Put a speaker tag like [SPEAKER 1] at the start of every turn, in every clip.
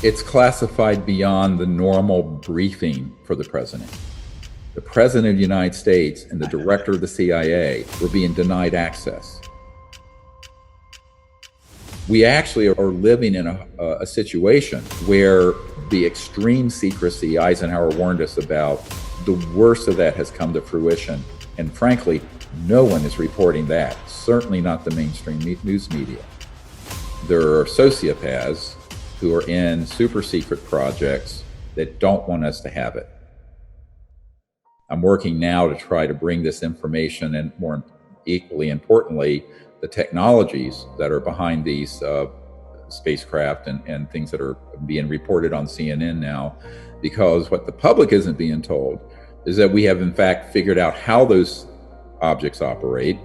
[SPEAKER 1] It's classified beyond the normal briefing for the president. The president of the United States and the director of the CIA were being denied access. We actually are living in a situation where the extreme secrecy Eisenhower warned us about, the worst of that has come to fruition. And frankly, no one is reporting that, certainly not the mainstream news media. There are sociopaths who are in super secret projects that don't want us to have it. I'm working now to try to bring this information, and more equally importantly, the technologies that are behind these spacecraft and things that are being reported on CNN now, because what the public isn't being told is that we have in fact figured out how those objects operate,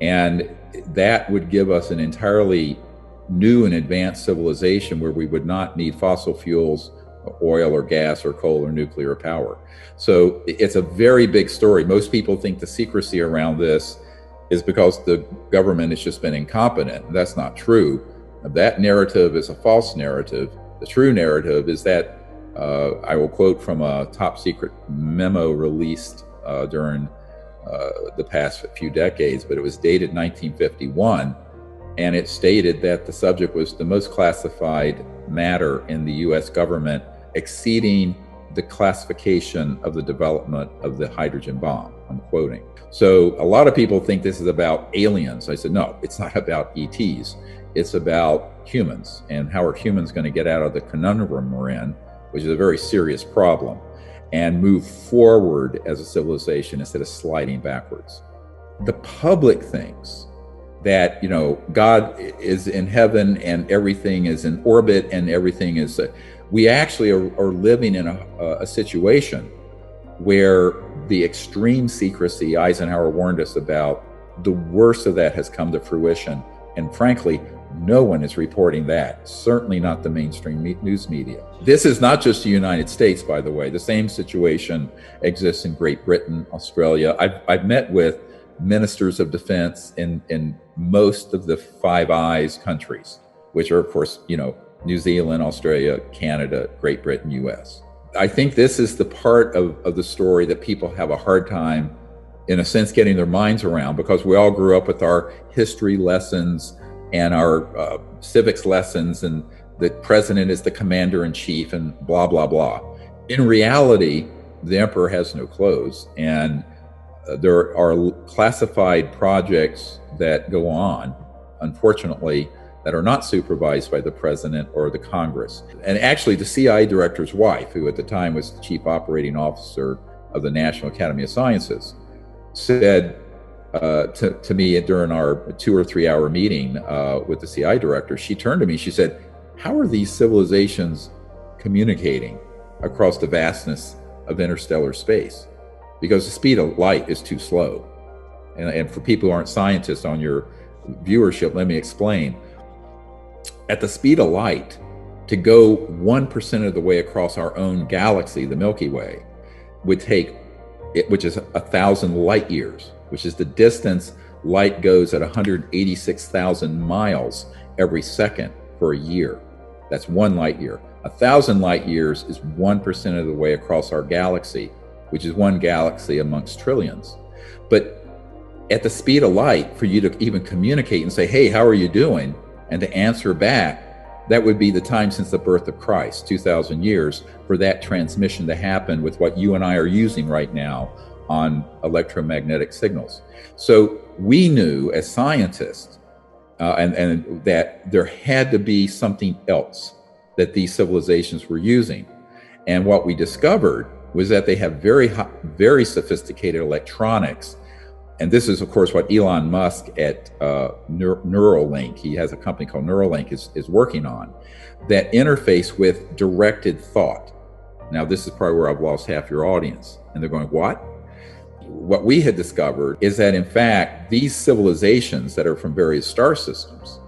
[SPEAKER 1] and that would give us an entirely new and advanced civilization where we would not need fossil fuels, oil or gas or coal or nuclear power. So it's a very big story. Most people think the secrecy around this is because the government has just been incompetent. That's not true. That narrative is a false narrative. The true narrative is that, I will quote from a top secret memo released during the past few decades, but it was dated 1951. And it stated that the subject was the most classified matter in the US government, exceeding the classification of the development of the hydrogen bomb. I'm quoting. So a lot of people think this is about aliens. I said, no, it's not about ETs. It's about humans, and how are humans going to get out of the conundrum we're in, which is a very serious problem, and move forward as a civilization instead of sliding backwards. The public thinks that, you know, God is in heaven and everything is in orbit and everything is, we actually are living in a situation where the extreme secrecy Eisenhower warned us about, the worst of that has come to fruition. And frankly, no one is reporting that, certainly not the mainstream news media. This is not just the United States, by the way. The same situation exists in Great Britain, Australia. I've met with ministers of defense in most of the Five Eyes countries, which are, of course, you know, New Zealand, Australia, Canada, Great Britain, US. I think this is the part of the story that people have a hard time, in a sense, getting their minds around, because we all grew up with our history lessons and our civics lessons, and the president is the commander in chief and blah, blah, blah. In reality, the emperor has no clothes, and there are classified projects that go on, unfortunately, that are not supervised by the president or the Congress. And actually, the CIA director's wife, who at the time was the chief operating officer of the National Academy of Sciences, said to me during our 2 or 3 hour meeting with the CIA director, she turned to me, she said, how are these civilizations communicating across the vastness of interstellar space? Because the speed of light is too slow. And for people who aren't scientists on your viewership, let me explain. At the speed of light, to go 1% of the way across our own galaxy, the Milky Way, would take, which is 1,000 light years, which is the distance light goes at 186,000 miles every second for a year. That's 1 light year. 1,000 light years is 1% of the way across our galaxy, which is 1 galaxy amongst trillions. But at the speed of light, for you to even communicate and say, hey, how are you doing? And to answer back, that would be the time since the birth of Christ, 2,000 years, for that transmission to happen with what you and I are using right now on electromagnetic signals. So we knew as scientists, and that there had to be something else that these civilizations were using. And what we discovered was that they have very sophisticated electronics. And this is, of course, what Elon Musk at Neuralink, he has a company called Neuralink, is working on, that interface with directed thought. Now, this is probably where I've lost half your audience. And they're going, what? What we had discovered is that, in fact, these civilizations that are from various star systems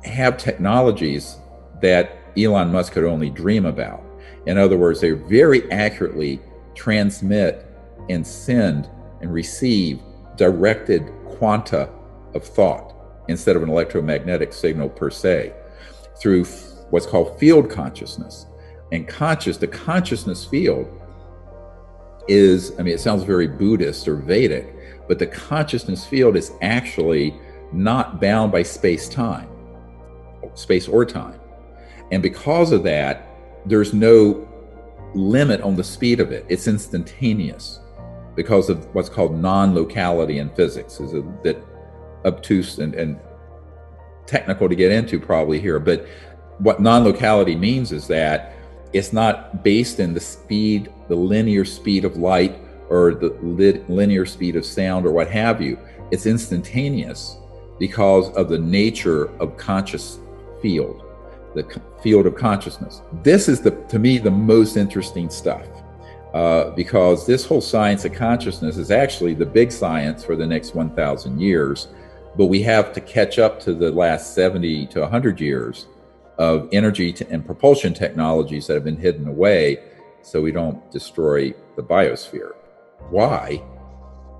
[SPEAKER 1] have technologies that Elon Musk could only dream about. In other words, they very accurately transmit and send and receive directed quanta of thought instead of an electromagnetic signal per se, through what's called field consciousness. And the consciousness field is, I mean, it sounds very Buddhist or Vedic, but the consciousness field is actually not bound by space or time. And because of that, there's no limit on the speed of it. It's instantaneous because of what's called non-locality in physics. Is a bit obtuse and technical to get into probably here, but what non-locality means is that it's not based in the speed, the linear speed of light or the linear speed of sound or what have you. It's instantaneous because of the nature of conscious field, the field of consciousness. This is, to me, the most interesting stuff because this whole science of consciousness is actually the big science for the next 1,000 years, but we have to catch up to the last 70 to 100 years of energy and propulsion technologies that have been hidden away so we don't destroy the biosphere. Why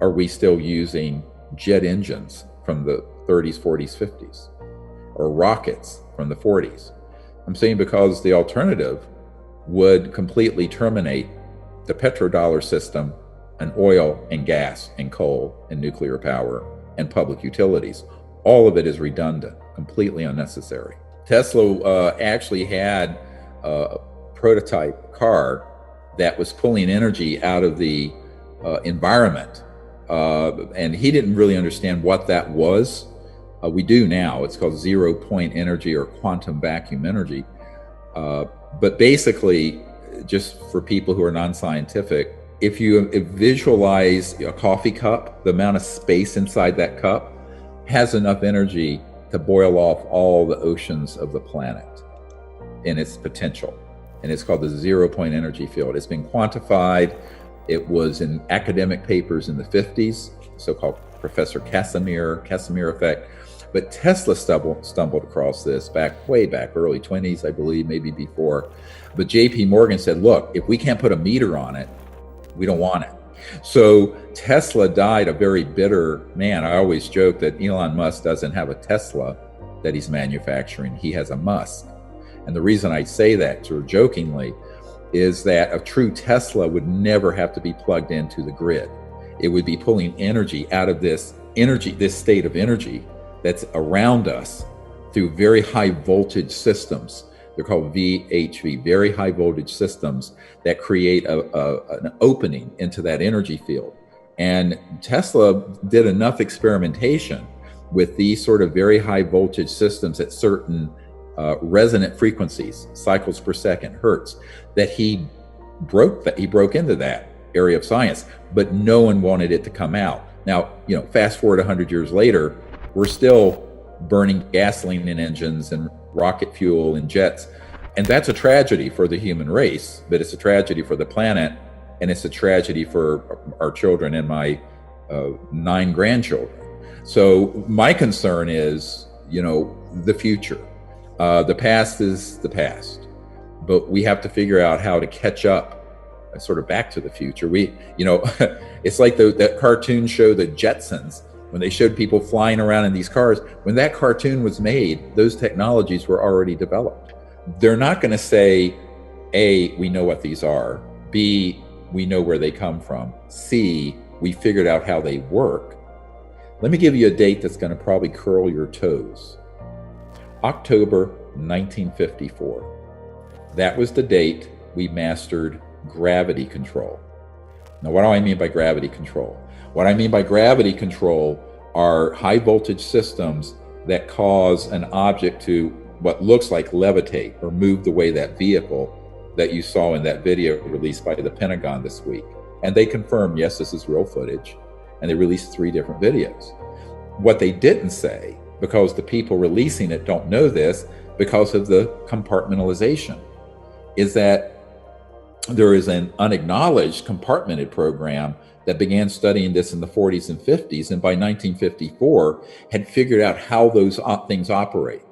[SPEAKER 1] are we still using jet engines from the 30s, 40s, 50s, or rockets from the 40s? I'm saying because the alternative would completely terminate the petrodollar system and oil and gas and coal and nuclear power and public utilities. All of it is redundant, completely unnecessary. Tesla actually had a prototype car that was pulling energy out of the environment. And he didn't really understand what that was. We do now. It's called zero-point energy or quantum vacuum energy. But basically, just for people who are non-scientific, if you visualize a coffee cup, the amount of space inside that cup has enough energy to boil off all the oceans of the planet in its potential. And it's called the zero-point energy field. It's been quantified. It was in academic papers in the 50s, so-called Professor Casimir effect. But Tesla stumbled across this way back, early 20s, I believe, maybe before. But JP Morgan said, look, if we can't put a meter on it, we don't want it. So Tesla died a very bitter man. I always joke that Elon Musk doesn't have a Tesla that he's manufacturing. He has a Musk. And the reason I say that sort of jokingly is that a true Tesla would never have to be plugged into the grid. It would be pulling energy out of this state of energy that's around us through very high voltage systems. They're called VHV, very high voltage systems that create an opening into that energy field. And Tesla did enough experimentation with these sort of very high voltage systems at certain resonant frequencies, cycles per second, hertz, that he broke into that area of science, but no one wanted it to come out. Now, fast forward 100 years later, we're still burning gasoline in engines and rocket fuel and jets. And that's a tragedy for the human race, but it's a tragedy for the planet. And it's a tragedy for our children and my 9 grandchildren. So my concern is, the future. The past is the past, but we have to figure out how to catch up sort of back to the future. It's like that cartoon show, The Jetsons, when they showed people flying around in these cars. When that cartoon was made, those technologies were already developed. They're not going to say, A, we know what these are. B, we know where they come from. C, we figured out how they work. Let me give you a date that's going to probably curl your toes. October 1954. That was the date we mastered gravity control. Now, what do I mean by gravity control? What I mean by gravity control are high voltage systems that cause an object to what looks like levitate or move the way that vehicle that you saw in that video released by the Pentagon this week. And they confirmed, yes, this is real footage. And they released 3 different videos. What they didn't say, because the people releasing it don't know this because of the compartmentalization, is that there is an unacknowledged compartmented program that began studying this in the 40s and 50s, and by 1954 had figured out how those things operate.